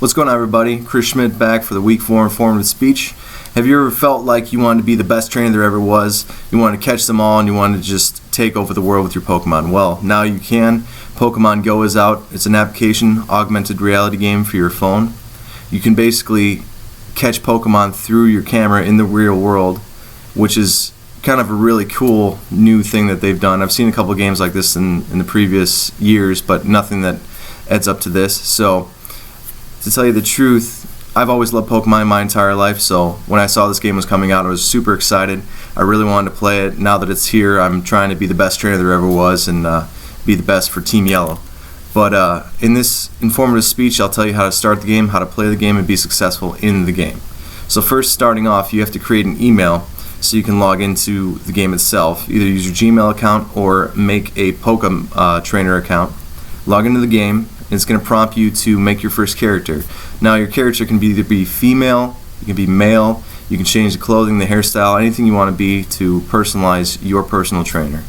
What's going on, everybody? Chris Schmidt back for the Week 4 Informative Speech. Have you ever felt like you wanted to be the best trainer there ever was? You wanted to catch them all and you wanted to just take over the world with your Pokemon? Well, now you can. Pokemon Go is out. It's an application, augmented reality game for your phone. You can basically catch Pokemon through your camera in the real world, which is kind of a really cool new thing that they've done. I've seen a couple of games like this in the previous years, but nothing that adds up to this. So, to tell you the truth, I've always loved Pokemon my entire life, so when I saw this game was coming out, I was super excited. I really wanted to play it. Now that it's here, I'm trying to be the best trainer there ever was and be the best for Team Yellow. But in this informative speech, I'll tell you how to start the game, how to play the game, and be successful in the game. So first, starting off, you have to create an email so you can log into the game itself. Either use your Gmail account or make a Pokemon trainer account. Log into the game. It's going to prompt you to make your first character. Now your character can either be female, you can be male, you can change the clothing, the hairstyle, anything you want to be to personalize your personal trainer.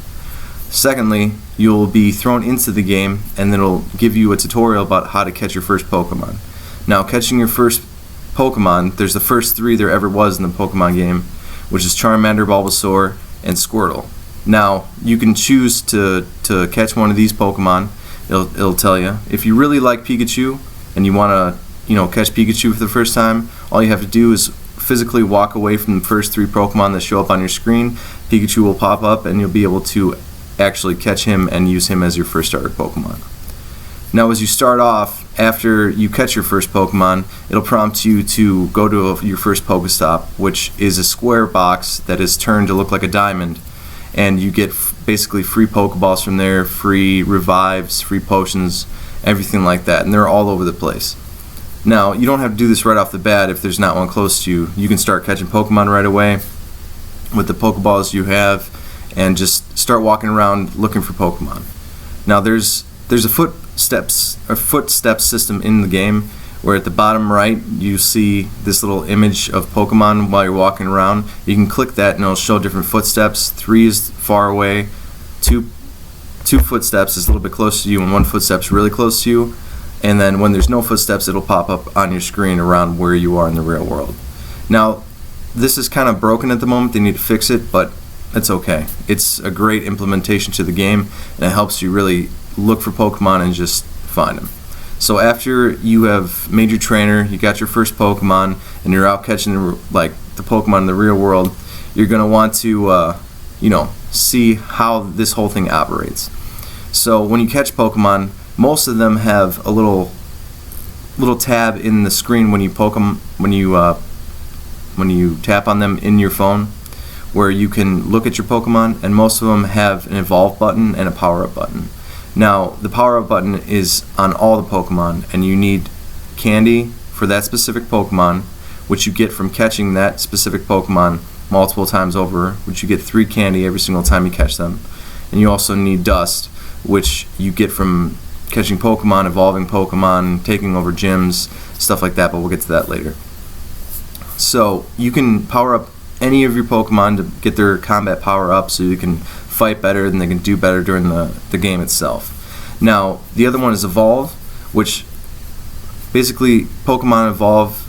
Secondly, you'll be thrown into the game and then it'll give you a tutorial about how to catch your first Pokemon. Now catching your first Pokemon, there's the first three there ever was in the Pokemon game, which is Charmander, Bulbasaur, and Squirtle. Now you can choose to catch one of these Pokemon. It'll tell you. If you really like Pikachu and you want to, catch Pikachu for the first time, all you have to do is physically walk away from the first three Pokemon that show up on your screen. Pikachu will pop up and you'll be able to actually catch him and use him as your first starter Pokemon. Now as you start off, after you catch your first Pokemon, it'll prompt you to go to your first Pokestop, which is a square box that is turned to look like a diamond. And you get basically free Pokeballs from there, free revives, free potions, everything like that. And they're all over the place. Now, you don't have to do this right off the bat if there's not one close to you. You can start catching Pokemon right away with the Pokeballs you have and just start walking around looking for Pokemon. Now, there's a footstep system in the game where at the bottom right you see this little image of Pokemon while you're walking around. You can click that and it'll show different footsteps. 3 is far away, two footsteps is a little bit close to you, and 1 footstep's really close to you. And then when there's no footsteps, it'll pop up on your screen around where you are in the real world. Now, this is kind of broken at the moment. They need to fix it, but it's okay. It's a great implementation to the game, and it helps you really look for Pokemon and just find them. So after you have made your trainer, you got your first Pokemon, and you're out catching the Pokemon in the real world, you're going to want to see how this whole thing operates. So when you catch Pokemon, most of them have a little tab in the screen when you poke them, when you tap on them in your phone, where you can look at your Pokemon, and most of them have an evolve button and a power up button. Now, the power-up button is on all the Pokemon, and you need candy for that specific Pokemon, which you get from catching that specific Pokemon multiple times over, which you get 3 candy every single time you catch them. And you also need dust, which you get from catching Pokemon, evolving Pokemon, taking over gyms, stuff like that, but we'll get to that later. So, you can power up any of your Pokemon to get their combat power up so you can fight better and they can do better during the game itself. Now, the other one is Evolve, which basically Pokemon evolve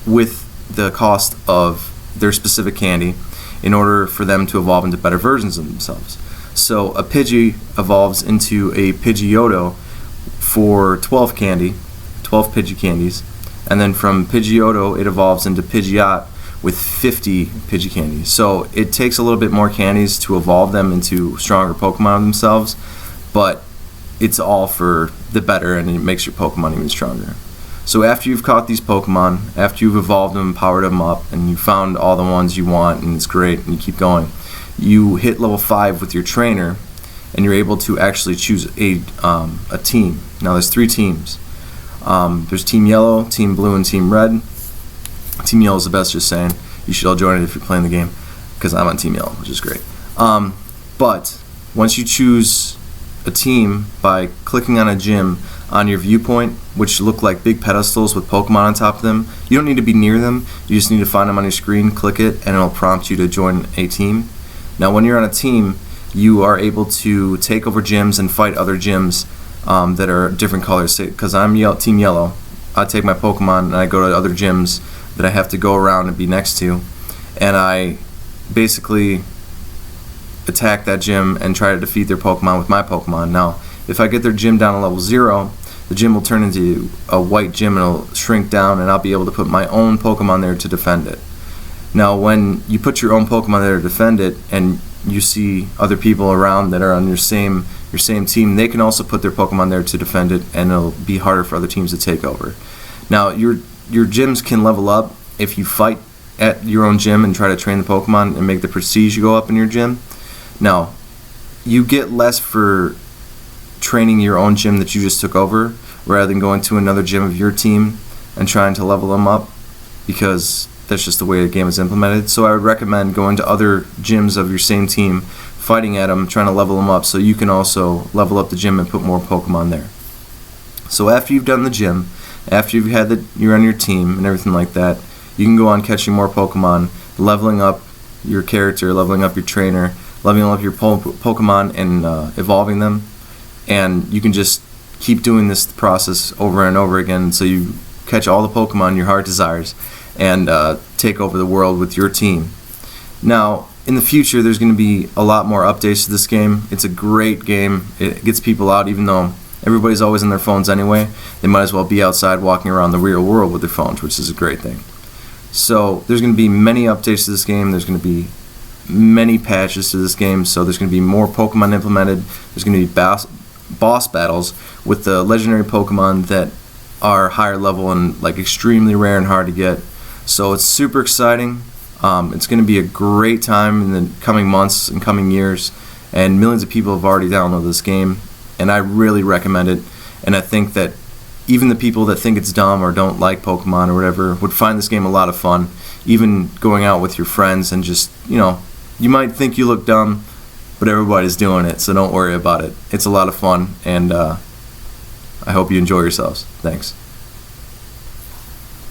with the cost of their specific candy in order for them to evolve into better versions of themselves. So a Pidgey evolves into a Pidgeotto for 12 candy, 12 Pidgey candies, and then from Pidgeotto it evolves into Pidgeot with 50 Pidgey candies. So it takes a little bit more candies to evolve them into stronger Pokemon themselves, but it's all for the better and it makes your Pokemon even stronger. So after you've caught these Pokemon, after you've evolved them, powered them up, and you found all the ones you want and it's great and you keep going, you hit level 5 with your trainer and you're able to actually choose a team. Now there's 3 teams. There's Team Yellow, Team Blue, and Team Red. Team Yellow is the best, just saying. You should all join it if you're playing the game, because I'm on Team Yellow, which is great. But once you choose a team by clicking on a gym on your viewpoint, which look like big pedestals with Pokemon on top of them, you don't need to be near them. You just need to find them on your screen, click it, and it'll prompt you to join a team. Now, when you're on a team, you are able to take over gyms and fight other gyms that are different colors. Because I'm Team Yellow, I take my Pokemon and I go to other gyms that I have to go around and be next to, and I basically attack that gym and try to defeat their Pokemon with my Pokemon. Now, if I get their gym down to level 0, the gym will turn into a white gym and it'll shrink down, and I'll be able to put my own Pokemon there to defend it. Now, when you put your own Pokemon there to defend it, and you see other people around that are on your same team, they can also put their Pokemon there to defend it, and it'll be harder for other teams to take over. Now, your gyms can level up if you fight at your own gym and try to train the Pokemon and make the prestige go up in your gym. Now, you get less for training your own gym that you just took over rather than going to another gym of your team and trying to level them up, because that's just the way the game is implemented. So I would recommend going to other gyms of your same team, fighting at them, trying to level them up so you can also level up the gym and put more Pokemon there. So after you've done the gym, after you've had you're on your team and everything like that, you can go on catching more Pokemon, leveling up your character, leveling up your trainer, leveling up your Pokemon and evolving them. And you can just keep doing this process over and over again until you catch all the Pokemon your heart desires and take over the world with your team. Now, in the future, there's going to be a lot more updates to this game. It's a great game. It gets people out, even though everybody's always on their phones anyway. They might as well be outside walking around the real world with their phones, which is a great thing. So there's going to be many updates to this game. There's going to be many patches to this game. So there's going to be more Pokemon implemented. There's going to be boss battles with the legendary Pokemon that are higher level and like extremely rare and hard to get. So it's super exciting. It's going to be a great time in the coming months and coming years, and millions of people have already downloaded this game, and I really recommend it. And I think that even the people that think it's dumb or don't like Pokemon or whatever would find this game a lot of fun, even going out with your friends and just, you might think you look dumb, but everybody's doing it, so don't worry about it. It's a lot of fun, and I hope you enjoy yourselves. Thanks.